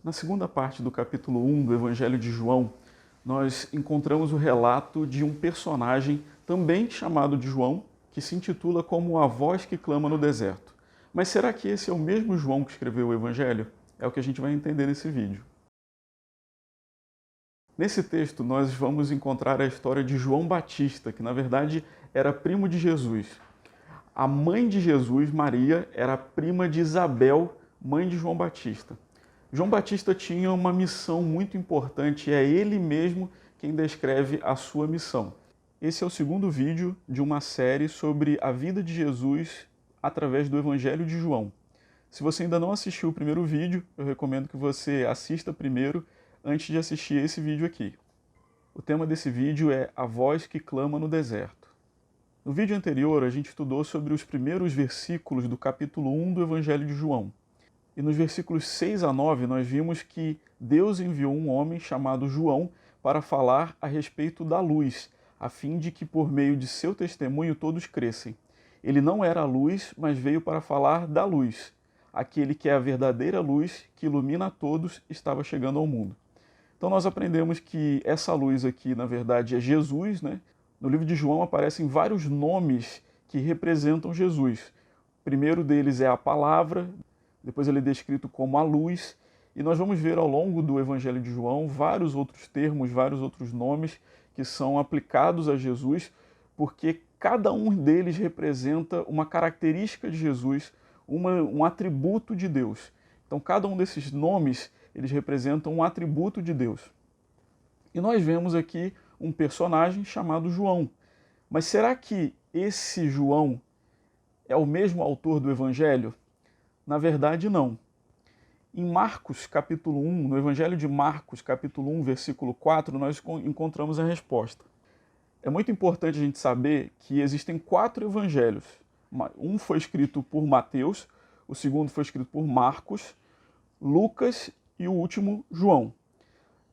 Na segunda parte do capítulo 1 do Evangelho de João, nós encontramos o relato de um personagem também chamado de João, que se intitula como A Voz que Clama no Deserto. Mas será que esse é o mesmo João que escreveu o Evangelho? É o que a gente vai entender nesse vídeo. Nesse texto, nós vamos encontrar a história de João Batista, que na verdade era primo de Jesus. A mãe de Jesus, Maria, era prima de Isabel, mãe de João Batista. João Batista tinha uma missão muito importante e é ele mesmo quem descreve a sua missão. Esse é o segundo vídeo de uma série sobre a vida de Jesus através do Evangelho de João. Se você ainda não assistiu o primeiro vídeo, eu recomendo que você assista primeiro antes de assistir esse vídeo aqui. O tema desse vídeo é A Voz que Clama no Deserto. No vídeo anterior, a gente estudou sobre os primeiros versículos do capítulo 1 do Evangelho de João. E nos versículos 6 a 9, nós vimos que Deus enviou um homem chamado João para falar a respeito da luz, a fim de que por meio de seu testemunho todos crescem. Ele não era a luz, mas veio para falar da luz. Aquele que é a verdadeira luz, que ilumina a todos, estava chegando ao mundo. Então nós aprendemos que essa luz aqui, na verdade, é Jesus, né? No livro de João aparecem vários nomes que representam Jesus. O primeiro deles é a palavra, depois ele é descrito como a luz, e nós vamos ver ao longo do Evangelho de João vários outros termos, vários outros nomes que são aplicados a Jesus, porque cada um deles representa uma característica de Jesus, um atributo de Deus. Então cada um desses nomes, eles representam um atributo de Deus. E nós vemos aqui um personagem chamado João. Mas será que esse João é o mesmo autor do Evangelho? Na verdade, não. Em Marcos, capítulo 1, no Evangelho de Marcos, capítulo 1, versículo 4, nós encontramos a resposta. É muito importante a gente saber que existem 4 evangelhos. Um foi escrito por Mateus, o segundo foi escrito por Marcos, Lucas e o último, João.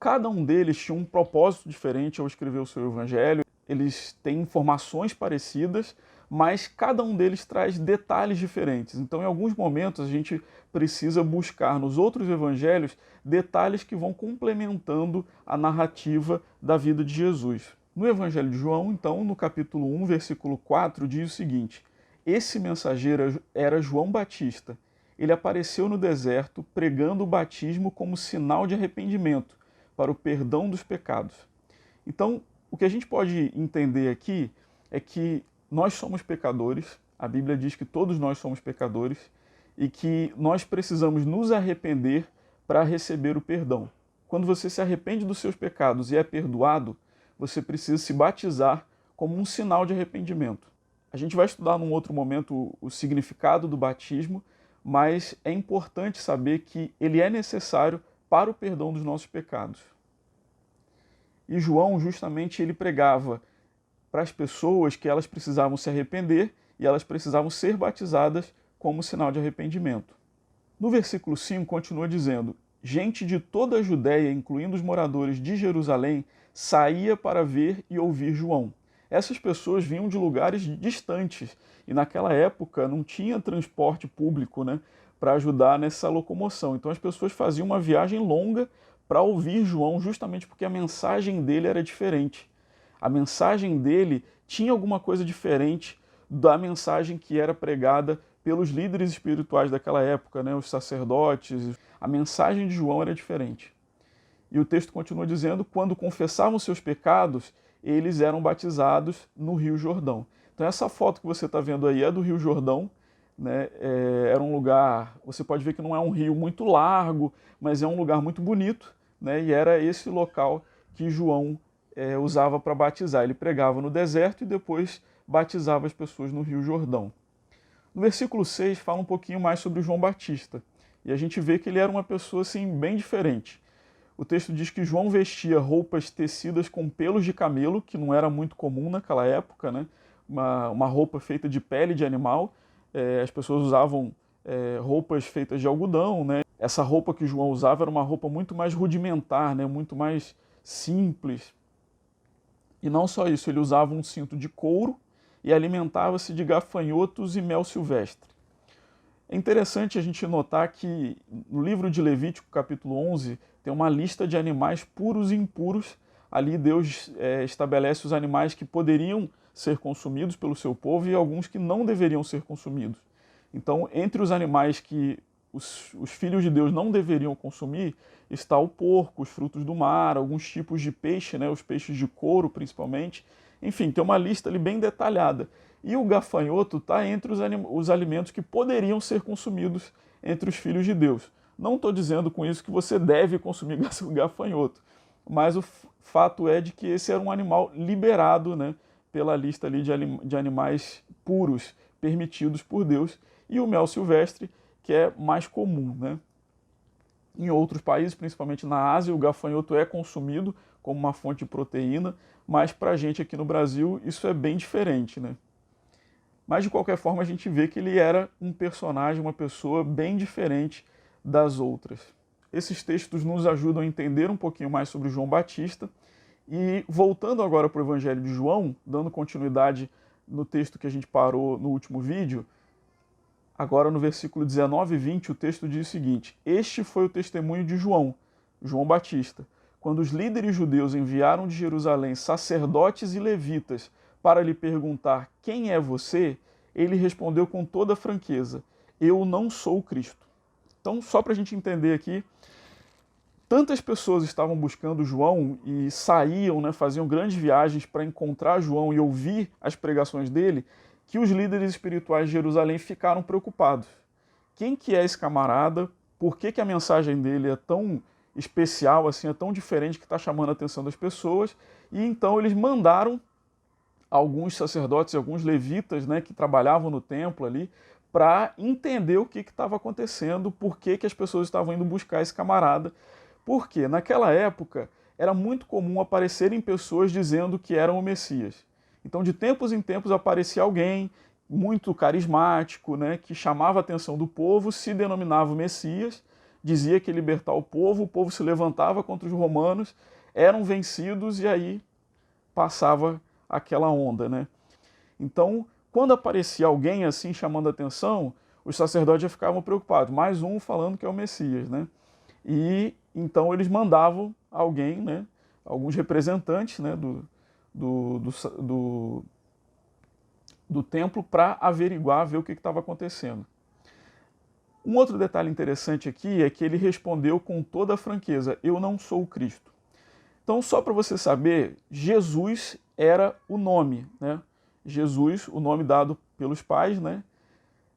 Cada um deles tinha um propósito diferente ao escrever o seu evangelho. Eles têm informações parecidas, mas cada um deles traz detalhes diferentes. Então, em alguns momentos, a gente precisa buscar nos outros evangelhos detalhes que vão complementando a narrativa da vida de Jesus. No Evangelho de João, então, no capítulo 1, versículo 4, diz o seguinte: Esse mensageiro era João Batista. Ele apareceu no deserto pregando o batismo como sinal de arrependimento para o perdão dos pecados. Então, o que a gente pode entender aqui é que nós somos pecadores, a Bíblia diz que todos nós somos pecadores, e que nós precisamos nos arrepender para receber o perdão. Quando você se arrepende dos seus pecados e é perdoado, você precisa se batizar como um sinal de arrependimento. A gente vai estudar num outro momento o significado do batismo, mas é importante saber que ele é necessário para o perdão dos nossos pecados. E João, justamente, ele pregava para as pessoas que elas precisavam se arrepender e elas precisavam ser batizadas como sinal de arrependimento. No versículo 5 continua dizendo: Gente de toda a Judéia, incluindo os moradores de Jerusalém, saía para ver e ouvir João. Essas pessoas vinham de lugares distantes e naquela época não tinha transporte público, né, para ajudar nessa locomoção. Então as pessoas faziam uma viagem longa para ouvir João, justamente porque a mensagem dele era diferente. A mensagem dele tinha alguma coisa diferente da mensagem que era pregada pelos líderes espirituais daquela época, né, os sacerdotes. A mensagem de João era diferente. E o texto continua dizendo: quando confessavam seus pecados, eles eram batizados no Rio Jordão. Então essa foto que você está vendo aí é do Rio Jordão, né? Era um lugar, você pode ver que não é um rio muito largo, mas é um lugar muito bonito, né? E era esse local que João usava para batizar. Ele pregava no deserto e depois batizava as pessoas no Rio Jordão. No versículo 6 fala um pouquinho mais sobre João Batista. E a gente vê que ele era uma pessoa assim, bem diferente. O texto diz que João vestia roupas tecidas com pelos de camelo, que não era muito comum naquela época, né? Uma roupa feita de pele de animal. As pessoas usavam roupas feitas de algodão, né? Essa roupa que João usava era uma roupa muito mais rudimentar, né? Muito mais simples. E não só isso, ele usava um cinto de couro e alimentava-se de gafanhotos e mel silvestre. É interessante a gente notar que no livro de Levítico, capítulo 11, tem uma lista de animais puros e impuros. Ali Deus estabelece os animais que poderiam ser consumidos pelo seu povo e alguns que não deveriam ser consumidos. Então, entre os animais que os filhos de Deus não deveriam consumir, está o porco, os frutos do mar, alguns tipos de peixe, né, os peixes de couro principalmente. Enfim, tem uma lista ali bem detalhada. E o gafanhoto está entre os alimentos que poderiam ser consumidos entre os filhos de Deus. Não estou dizendo com isso que você deve consumir gafanhoto, mas o fato é de que esse era um animal liberado, né, pela lista ali de animais puros, permitidos por Deus, e o mel silvestre, que é mais comum, né? Em outros países, principalmente na Ásia, o gafanhoto é consumido como uma fonte de proteína, mas para a gente aqui no Brasil isso é bem diferente, né? Mas de qualquer forma a gente vê que ele era um personagem, uma pessoa bem diferente das outras. Esses textos nos ajudam a entender um pouquinho mais sobre João Batista. E voltando agora para o Evangelho de João, dando continuidade no texto que a gente parou no último vídeo, agora no versículo 19 e 20, o texto diz o seguinte: este foi o testemunho de João, João Batista, quando os líderes judeus enviaram de Jerusalém sacerdotes e levitas para lhe perguntar quem é você, ele respondeu com toda franqueza: eu não sou o Cristo. Então, só para a gente entender aqui, tantas pessoas estavam buscando João e saíam, né, faziam grandes viagens para encontrar João e ouvir as pregações dele, que os líderes espirituais de Jerusalém ficaram preocupados. Quem que é esse camarada? Por que a mensagem dele é tão especial, assim, é tão diferente que está chamando a atenção das pessoas? E então eles mandaram alguns sacerdotes e alguns levitas, né, que trabalhavam no templo ali, para entender o que estava acontecendo, por que as pessoas estavam indo buscar esse camarada. Porque naquela época era muito comum aparecerem pessoas dizendo que eram o Messias. Então, de tempos em tempos, aparecia alguém muito carismático, né, que chamava a atenção do povo, se denominava o Messias, dizia que ia libertar o povo se levantava contra os romanos, eram vencidos e aí passava aquela onda, né? Então, quando aparecia alguém assim chamando a atenção, os sacerdotes já ficavam preocupados. Mais um falando que é o Messias, né? E então eles mandavam alguém, né, alguns representantes, né, do templo para averiguar, ver o que estava acontecendo. Um outro detalhe interessante aqui é que ele respondeu com toda a franqueza: eu não sou o Cristo. Então, só para você saber, Jesus era o nome, né? Jesus, o nome dado pelos pais, né?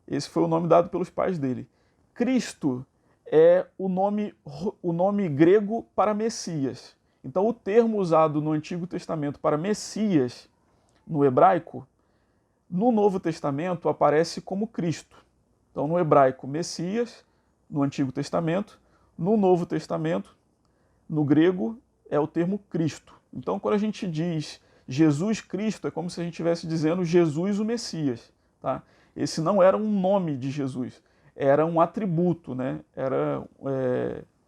Esse foi o nome dado pelos pais dele. Cristo é o nome grego para Messias. Então, o termo usado no Antigo Testamento para Messias, no hebraico, no Novo Testamento aparece como Cristo. Então, no hebraico, Messias, no Antigo Testamento, no Novo Testamento, no grego, é o termo Cristo. Então, quando a gente diz Jesus Cristo, é como se a gente estivesse dizendo Jesus o Messias. Tá? Esse não era um nome de Jesus, era um atributo, né?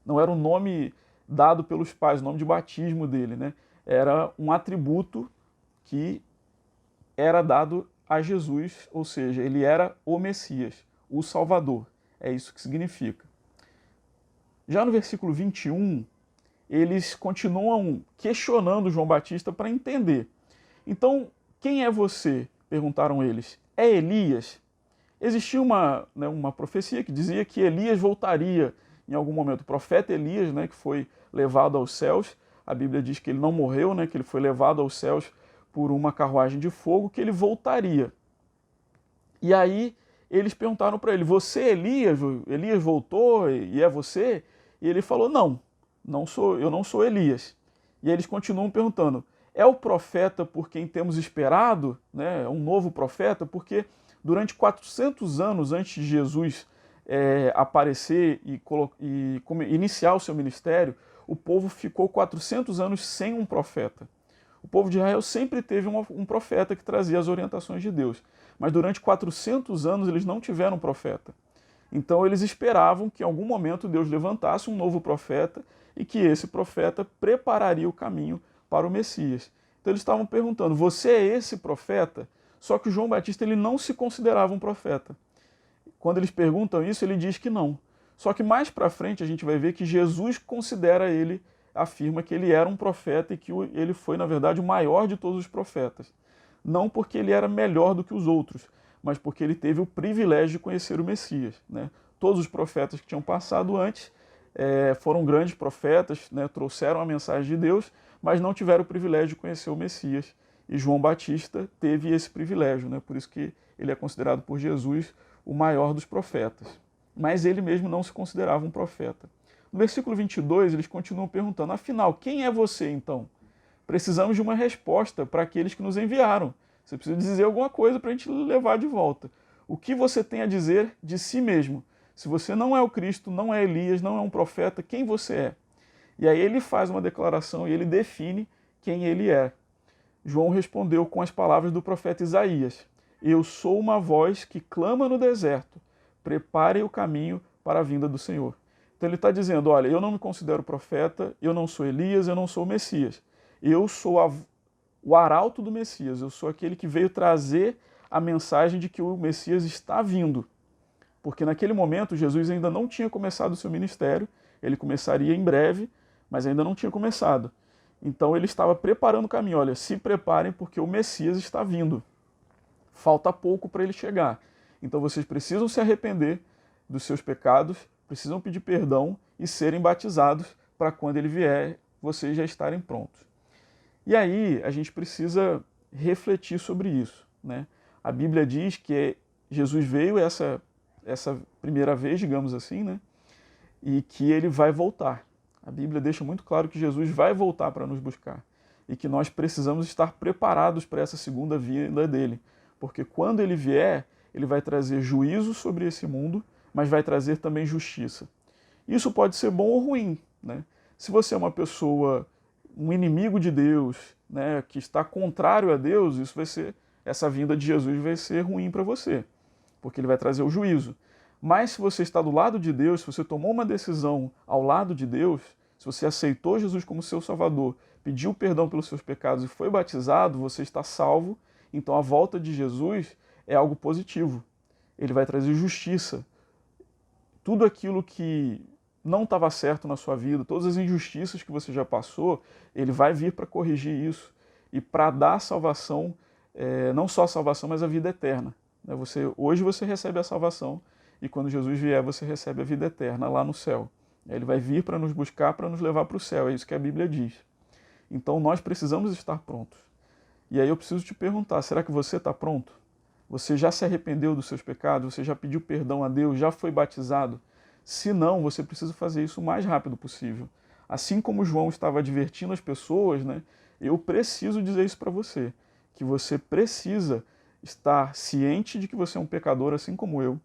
Não era um nome dado pelos pais, o nome de batismo dele, né? Era um atributo que era dado a Jesus, ou seja, ele era o Messias, o Salvador. É isso que significa. Já no versículo 21, eles continuam questionando João Batista para entender. Então, quem é você? Perguntaram eles. É Elias? Existia uma profecia que dizia que Elias voltaria em algum momento. O profeta Elias, né, que foi levado aos céus, a Bíblia diz que ele não morreu, né, que ele foi levado aos céus por uma carruagem de fogo, que ele voltaria. E aí eles perguntaram para ele: você é Elias? Elias voltou e é você? E ele falou: não sou, eu não sou Elias. E eles continuam perguntando: é o profeta por quem temos esperado? Né? Um novo profeta? Porque durante 400 anos antes de Jesus aparecer e iniciar o seu ministério, o povo ficou 400 anos sem um profeta. O povo de Israel sempre teve um profeta que trazia as orientações de Deus. Mas durante 400 anos eles não tiveram profeta. Então eles esperavam que em algum momento Deus levantasse um novo profeta e que esse profeta prepararia o caminho para o Messias. Então eles estavam perguntando: você é esse profeta? Só que o João Batista ele não se considerava um profeta. Quando eles perguntam isso, ele diz que não. Só que mais para frente a gente vai ver que Jesus considera ele, afirma que ele era um profeta e que ele foi, na verdade, o maior de todos os profetas. Não porque ele era melhor do que os outros, mas porque ele teve o privilégio de conhecer o Messias, né? Todos os profetas que tinham passado antes foram grandes profetas, né? Trouxeram a mensagem de Deus, mas não tiveram o privilégio de conhecer o Messias. E João Batista teve esse privilégio, né? Por isso que ele é considerado por Jesus o maior dos profetas. Mas ele mesmo não se considerava um profeta. No versículo 22, eles continuam perguntando, afinal, quem é você então? Precisamos de uma resposta para aqueles que nos enviaram. Você precisa dizer alguma coisa para a gente levar de volta. O que você tem a dizer de si mesmo? Se você não é o Cristo, não é Elias, não é um profeta, quem você é? E aí ele faz uma declaração e ele define quem ele é. João respondeu com as palavras do profeta Isaías: Eu sou uma voz que clama no deserto, preparem o caminho para a vinda do Senhor. Então ele está dizendo, olha, eu não me considero profeta, eu não sou Elias, eu não sou o Messias. Eu sou o arauto do Messias, eu sou aquele que veio trazer a mensagem de que o Messias está vindo. Porque naquele momento Jesus ainda não tinha começado o seu ministério, ele começaria em breve, mas ainda não tinha começado. Então ele estava preparando o caminho, olha, se preparem porque o Messias está vindo. Falta pouco para ele chegar. Então vocês precisam se arrepender dos seus pecados, precisam pedir perdão e serem batizados para quando ele vier, vocês já estarem prontos. E aí a gente precisa refletir sobre isso, né? A Bíblia diz que Jesus veio essa primeira vez, digamos assim, né? E que ele vai voltar. A Bíblia deixa muito claro que Jesus vai voltar para nos buscar e que nós precisamos estar preparados para essa segunda vinda dele, porque quando ele vier, ele vai trazer juízo sobre esse mundo, mas vai trazer também justiça. Isso pode ser bom ou ruim, né? Se você é uma pessoa, um inimigo de Deus, né, que está contrário a Deus, essa vinda de Jesus vai ser ruim para você, porque ele vai trazer o juízo. Mas se você está do lado de Deus, se você tomou uma decisão ao lado de Deus, se você aceitou Jesus como seu Salvador, pediu perdão pelos seus pecados e foi batizado, você está salvo. Então a volta de Jesus é algo positivo. Ele vai trazer justiça. Tudo aquilo que não estava certo na sua vida, todas as injustiças que você já passou, ele vai vir para corrigir isso e para dar salvação, não só a salvação, mas a vida eterna. Hoje você recebe a salvação e quando Jesus vier você recebe a vida eterna lá no céu. Ele vai vir para nos buscar, para nos levar para o céu, é isso que a Bíblia diz. Então nós precisamos estar prontos. E aí eu preciso te perguntar, será que você está pronto? Você já se arrependeu dos seus pecados? Você já pediu perdão a Deus? Já foi batizado? Se não, você precisa fazer isso o mais rápido possível. Assim como João estava advertindo as pessoas, né, eu preciso dizer isso para você, que você precisa estar ciente de que você é um pecador assim como eu,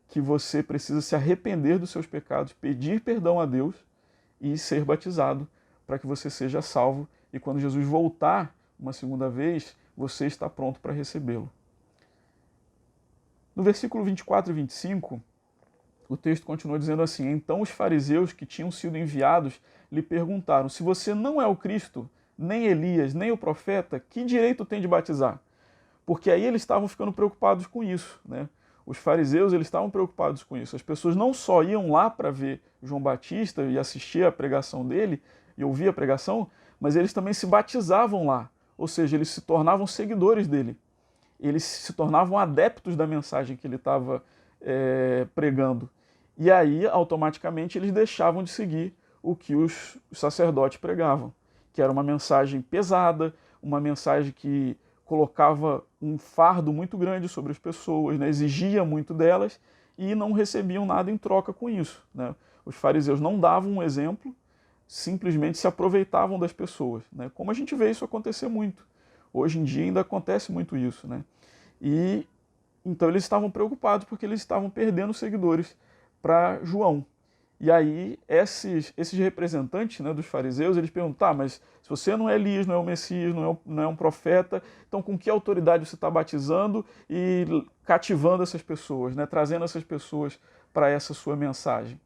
que você precisa se arrepender dos seus pecados, pedir perdão a Deus e ser batizado para que você seja salvo e quando Jesus voltar uma segunda vez, você está pronto para recebê-lo. No versículo 24 e 25, o texto continua dizendo assim: Então os fariseus que tinham sido enviados lhe perguntaram, se você não é o Cristo, nem Elias, nem o profeta, que direito tem de batizar? Porque aí eles estavam ficando preocupados com isso, né? Os fariseus eles estavam preocupados com isso. As pessoas não só iam lá para ver João Batista e assistir a pregação dele, e ouvir a pregação, mas eles também se batizavam lá. Ou seja, eles se tornavam seguidores dele. Eles se tornavam adeptos da mensagem que ele estava pregando. E aí, automaticamente, eles deixavam de seguir o que os sacerdotes pregavam, que era uma mensagem pesada, uma mensagem que colocava um fardo muito grande sobre as pessoas, né? Exigia muito delas e não recebiam nada em troca com isso, né? Os fariseus não davam um exemplo, simplesmente se aproveitavam das pessoas, né? Como a gente vê isso acontecer muito. Hoje em dia ainda acontece muito isso, né? E então eles estavam preocupados porque eles estavam perdendo seguidores para João. E aí esses representantes, né, dos fariseus, eles perguntam, tá, mas se você não é Elias, não é o Messias, não é um profeta, então com que autoridade você está batizando e cativando essas pessoas, né, trazendo essas pessoas para essa sua mensagem?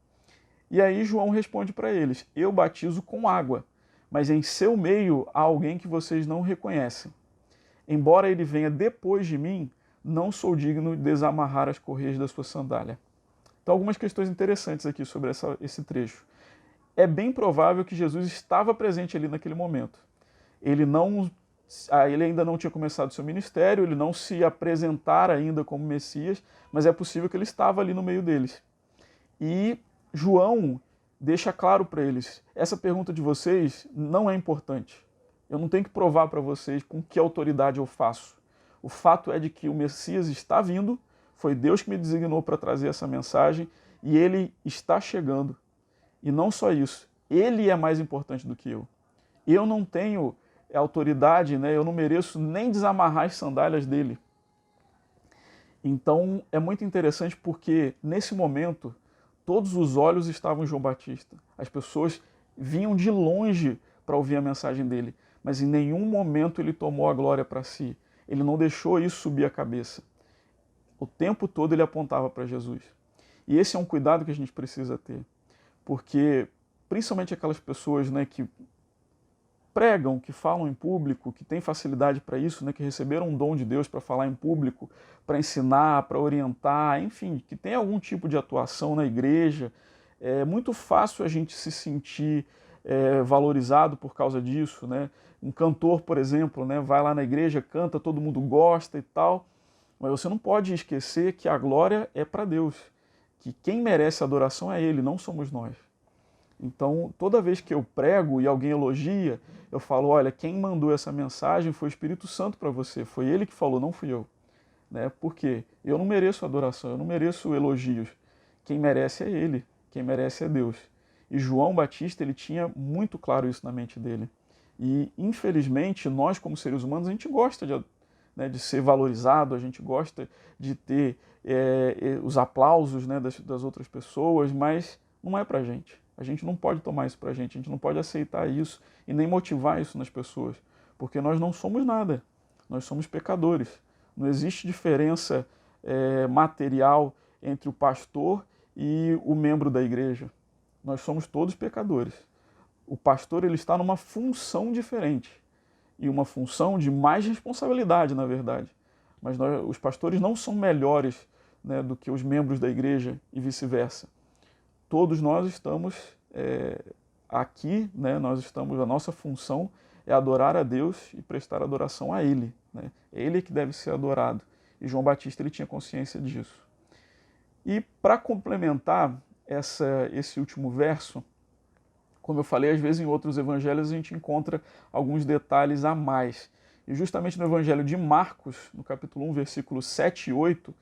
E aí João responde para eles, eu batizo com água, mas em seu meio há alguém que vocês não reconhecem. Embora ele venha depois de mim, não sou digno de desamarrar as correias da sua sandália. Então, algumas questões interessantes aqui sobre esse trecho. É bem provável que Jesus estava presente ali naquele momento. Ele ainda não tinha começado seu ministério, ele não se apresentara ainda como Messias, mas é possível que ele estava ali no meio deles. E João deixa claro para eles, essa pergunta de vocês não é importante. Eu não tenho que provar para vocês com que autoridade eu faço. O fato é de que o Messias está vindo, foi Deus que me designou para trazer essa mensagem, e ele está chegando. E não só isso, ele é mais importante do que eu. Eu não tenho autoridade, né? Eu não mereço nem desamarrar as sandálias dele. Então é muito interessante porque nesse momento todos os olhos estavam em João Batista. As pessoas vinham de longe para ouvir a mensagem dele, mas em nenhum momento ele tomou a glória para si. Ele não deixou isso subir a cabeça. O tempo todo ele apontava para Jesus. E esse é um cuidado que a gente precisa ter, porque principalmente aquelas pessoas, né, que pregam, que falam em público, que têm facilidade para isso, né, que receberam um dom de Deus para falar em público, para ensinar, para orientar, enfim, que tem algum tipo de atuação na igreja, é muito fácil a gente se sentir valorizado por causa disso, né? Um cantor, por exemplo, né, vai lá na igreja, canta, todo mundo gosta e tal, mas você não pode esquecer que a glória é para Deus, que quem merece adoração é Ele, não somos nós. Então, toda vez que eu prego e alguém elogia, eu falo, olha, quem mandou essa mensagem foi o Espírito Santo para você, foi ele que falou, não fui eu. Né? Por quê? Eu não mereço adoração, eu não mereço elogios. Quem merece é ele, quem merece é Deus. E João Batista, ele tinha muito claro isso na mente dele. E, infelizmente, nós como seres humanos, a gente gosta de ser valorizado, a gente gosta de ter os aplausos, né, das outras pessoas, mas não é pra gente. A gente não pode tomar isso pra gente, a gente não pode aceitar isso e nem motivar isso nas pessoas, porque nós não somos nada, nós somos pecadores. Não existe diferença material entre o pastor e o membro da igreja. Nós somos todos pecadores. O pastor ele está numa função diferente, e uma função de mais responsabilidade, na verdade. Mas os pastores não são melhores, né, do que os membros da igreja e vice-versa. Todos nós estamos aqui, né, a nossa função é adorar a Deus e prestar adoração a Ele. Né? Ele é que deve ser adorado. E João Batista ele tinha consciência disso. E para complementar esse último verso, como eu falei, às vezes em outros evangelhos a gente encontra alguns detalhes a mais. E justamente no evangelho de Marcos, no capítulo 1, versículos 7 e 8,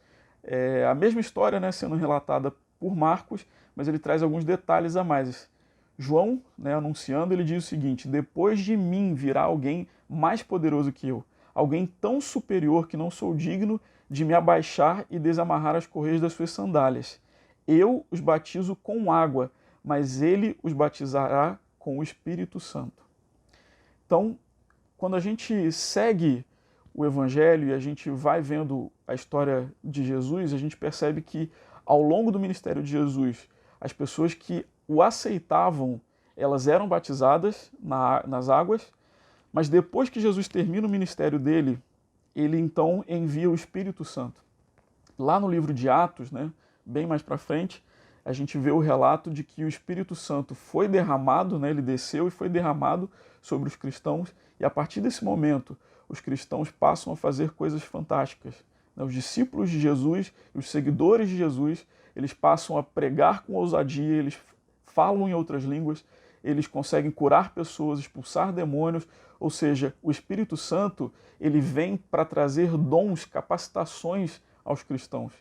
a mesma história, né, sendo relatada por Marcos, mas ele traz alguns detalhes a mais. João, né, anunciando, ele diz o seguinte: depois de mim virá alguém mais poderoso que eu, alguém tão superior que não sou digno de me abaixar e desamarrar as correias das suas sandálias. Eu os batizo com água, mas ele os batizará com o Espírito Santo. Então, quando a gente segue o Evangelho e a gente vai vendo a história de Jesus, a gente percebe que ao longo do ministério de Jesus, as pessoas que o aceitavam, elas eram batizadas nas águas, mas depois que Jesus termina o ministério dele, ele então envia o Espírito Santo. Lá no livro de Atos, né, bem mais para frente, a gente vê o relato de que o Espírito Santo foi derramado, né, ele desceu e foi derramado sobre os cristãos, e a partir desse momento, os cristãos passam a fazer coisas fantásticas. Os discípulos de Jesus, os seguidores de Jesus, eles passam a pregar com ousadia, eles falam em outras línguas, eles conseguem curar pessoas, expulsar demônios, ou seja, o Espírito Santo ele vem para trazer dons, capacitações aos cristãos.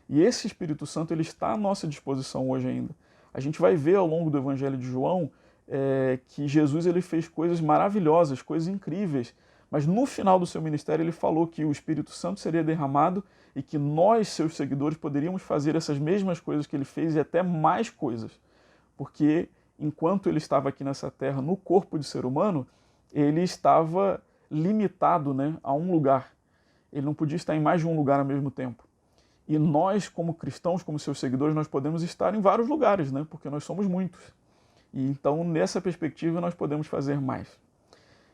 E esse Espírito Santo ele está à nossa disposição hoje ainda. A gente vai ver ao longo do Evangelho de João que Jesus ele fez coisas maravilhosas, coisas incríveis, mas no final do seu ministério ele falou que o Espírito Santo seria derramado e que nós, seus seguidores, poderíamos fazer essas mesmas coisas que ele fez e até mais coisas. Porque enquanto ele estava aqui nessa terra, no corpo de ser humano, ele estava limitado, né, a um lugar. Ele não podia estar em mais de um lugar ao mesmo tempo. E nós, como cristãos, como seus seguidores, nós podemos estar em vários lugares, né, porque nós somos muitos. E então, nessa perspectiva, nós podemos fazer mais.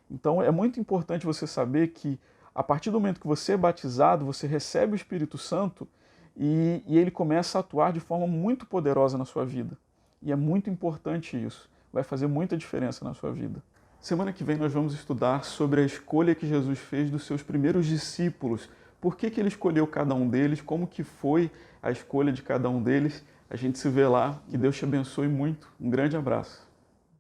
Então, é muito importante você saber que A partir do momento que você é batizado, você recebe o Espírito Santo e ele começa a atuar de forma muito poderosa na sua vida. E é muito importante isso. Vai fazer muita diferença na sua vida. Semana que vem nós vamos estudar sobre a escolha que Jesus fez dos seus primeiros discípulos. Por que ele escolheu cada um deles, como que foi a escolha de cada um deles. A gente se vê lá. Que Deus te abençoe muito. Um grande abraço.